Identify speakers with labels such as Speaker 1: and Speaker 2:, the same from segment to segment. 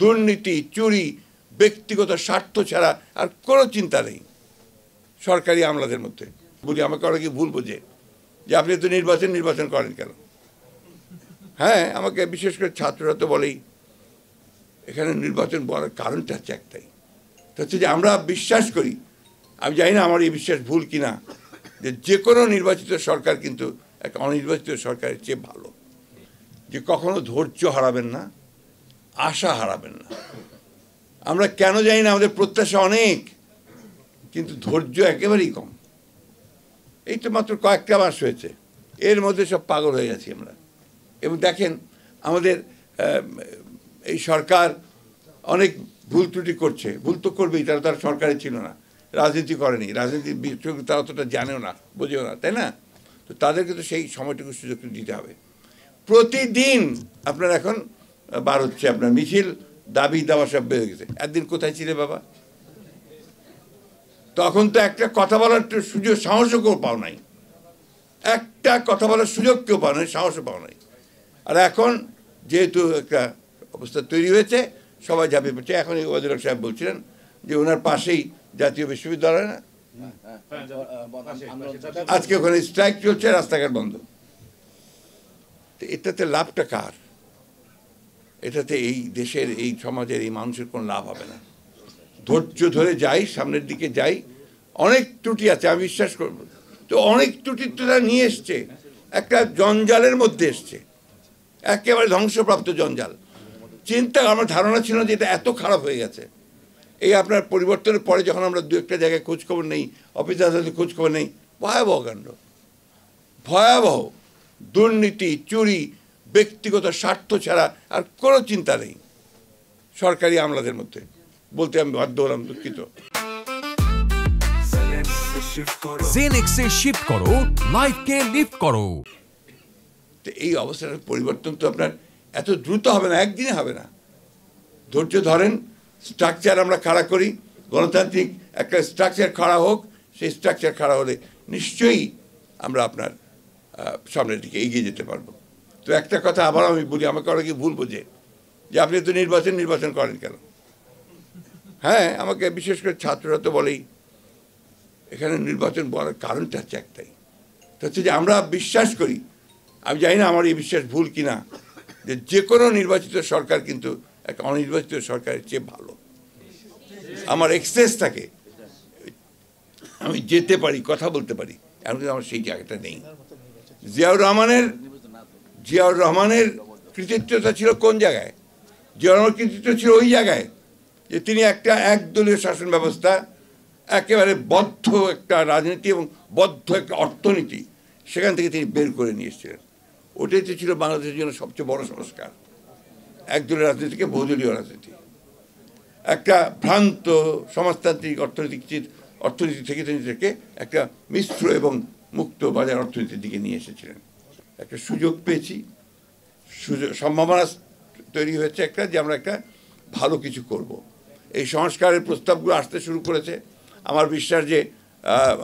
Speaker 1: দুর্নীতি, চুরি, ব্যক্তিগত স্বার্থ ছাড়া আর কোনো চিন্তা নেই সরকারি আমলাদের মধ্যে। বলি আমাকে অনেকে ভুল বোঝে যে আপনি তো নির্বাচন করেন কেন। হ্যাঁ, আমাকে বিশেষ করে ছাত্ররা তো বলেই এখানে নির্বাচন বলার কারণটা হচ্ছে একটাই, হচ্ছে যে আমরা বিশ্বাস করি, আমি জানি না আমার এই বিশ্বাস ভুল কিনা, যে কোনো নির্বাচিত সরকার কিন্তু একটা অনির্বাচিত সরকারের চেয়ে ভালো। যে কখনো ধৈর্য হারাবেন না, আশা হারাবেন না। আমরা কেন জানি না, আমাদের প্রত্যাশা অনেক কিন্তু ধৈর্য একেবারেই কম। এই তো মাত্র কয়েকটা মাস হয়েছে, এর মধ্যে সব পাগল হয়ে গেছি আমরা। এবং দেখেন আমাদের এই সরকার অনেক ভুল ত্রুটি করছে, ভুল তো করবেই, তারা সরকারে ছিল না, রাজনীতি করেনি, রাজনীতির তারা অতটা জানেও না, বোঝেও না, তাই না? তো তাদেরকে তো সেই সময়টুকু সুযোগ দিতে হবে। প্রতিদিন আপনার এখন বার হচ্ছে আপনার মিছিল, দাবি দাওয়া সব বেড়ে গেছে। একদিন কোথায় ছিলে বাবা? তখন তো একটা কথা বলার সুযোগ, সাহসও কেউ পাও নাই, একটা কথা বলার সুযোগ কেউ পাও নাই, সাহসও পাও নাই। আর এখন যেহেতু একটা অবস্থা তৈরি হয়েছে, সবাই ঝাঁপিয়ে পড়ছে। এখন ওয়াজির হক সাহেব বলছিলেন যে ওনার পাশেই জাতীয় বিশ্ববিদ্যালয়, না আজকে ওখানে স্ট্রাইক চলছে, রাস্তাঘাট বন্ধ। তো এটাতে লাভটা কার? এটাতে এই দেশের, এই সমাজের, এই মানুষের কোনো লাভ হবে না। ধৈর্য ধরে যাই, সামনের দিকে যাই। অনেক ত্রুটি আছে, আমি বিশ্বাস করব। তো অনেক ত্রুটি তো তারা নিয়ে এসছে, একটা জঞ্জালের মধ্যে এসছে, একেবারে ধ্বংসপ্রাপ্ত জঞ্জাল। চিন্তা, আমার ধারণা ছিল যে এটা এত খারাপ হয়ে গেছে। এই আপনার পরিবর্তনের পরে যখন আমরা দু একটা জায়গায় খোঁজখবর নেই, অফিস আদালতে খোঁজখবর নেই, ভয়াবহ কাণ্ড, ভয়াবহ দুর্নীতি, চুরি, ব্যক্তিগত স্বার্থ ছাড়া আর কোনো চিন্তা নেই সরকারি আমলাদের মধ্যে। বলতে আমি বাধ্য হলাম, দুঃখিত।
Speaker 2: জেনেক্সে শিফট করো, লাইফকে লিফট করো।
Speaker 1: তো এই অবস্থার পরিবর্তন তো আপনার এত দ্রুত হবে না, একদিনে হবে না। ধৈর্য ধরেন, স্ট্রাকচার আমরা খাড়া করি, গণতান্ত্রিক একটা স্ট্রাকচার খাড়া হোক। সেই স্ট্রাকচার খাড়া হলে নিশ্চয়ই আমরা আপনার সামনের দিকে এগিয়ে যেতে পারবো। তো একটা কথা আবার আমি বলি, আমাকে অনেকে ভুল বোঝে যে আপনি তো নির্বাচন করেন কেন। হ্যাঁ, আমাকে বিশেষ করে ছাত্ররা তো বলেই এখানে নির্বাচন বলার কারণটা হচ্ছে একটাই, হচ্ছে যে আমরা বিশ্বাস করি, আমি জানি না আমার এই বিশ্বাস ভুল কিনা, যে কোনো নির্বাচিত সরকার কিন্তু একটা অনির্বাচিত সরকারের চেয়ে ভালো। আমার এক্সেস থাকে, আমি যেতে পারি, কথা বলতে পারি, এমন কিন্তু আমার সেই জায়গাটা নেই। জিয়াউর রহমানের কৃতিত্বটা ছিল কোন জায়গায়? জিয়াউর রহমানের কৃতিত্ব ছিল ওই জায়গায় যে তিনি একটা একদলীয় শাসন ব্যবস্থা, একেবারে বদ্ধ একটা রাজনীতি এবং বদ্ধ একটা অর্থনীতি, সেখান থেকে তিনি বের করে নিয়ে এসেছিলেন। ওটাই তো ছিল বাংলাদেশের জন্য সবচেয়ে বড় সংস্কার, একদলীয় রাজনীতি থেকে বহুদলীয় রাজনীতি। একটা ভ্রান্ত সমাজতান্ত্রিক অর্থনীতি থেকে তিনি থেকে একটা মিশ্র এবং মুক্ত বাজার অর্থনীতির দিকে নিয়ে এসেছিলেন। একটা সুযোগ পেয়েছি, সম্ভাবনা তৈরি হয়েছে একটা, যে আমরা একটা ভালো কিছু করব। এই সংস্কারের প্রস্তাবগুলো আসতে শুরু করেছে। আমার বিশ্বাস যে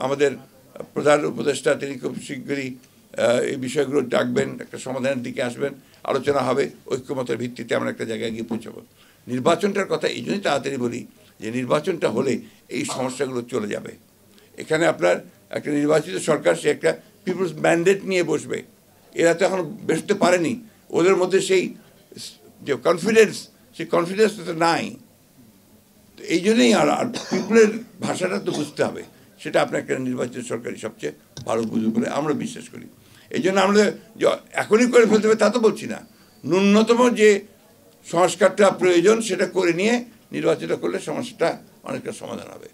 Speaker 1: আমাদের প্রধান উপদেষ্টা তিনি খুব শীঘ্রই এই বিষয়গুলো ডাকবেন, একটা সমাধানের দিকে আসবেন, আলোচনা হবে, ঐক্যমতের ভিত্তিতে আমরা একটা জায়গায় গিয়ে পৌঁছাবো। নির্বাচনটার কথা এই জন্যই তাড়াতাড়ি বলি যে নির্বাচনটা হলে এই সমস্যাগুলো চলে যাবে। এখানে আপনার একটা নির্বাচিত সরকার, সে একটা পিপলস ম্যান্ডেট নিয়ে বসবে। এরা তো এখন বসতে পারেনি, ওদের মধ্যে সেই যে কনফিডেন্স, সেই কনফিডেন্সটা তো নাই। তো এই জন্যই আর পিপলের ভাষাটা তো বুঝতে হবে, সেটা আপনার একটা নির্বাচিত সরকারি সবচেয়ে ভালো বুঝবে বলে আমরা বিশ্বাস করি। এই জন্য আমরা এখনই করে ফেলতে হবে তা তো বলছি না, ন্যূনতম যে সংস্কারটা প্রয়োজন সেটা করে নিয়ে নির্বাচিত করলে সমস্যাটা অনেকটা সমাধান হবে।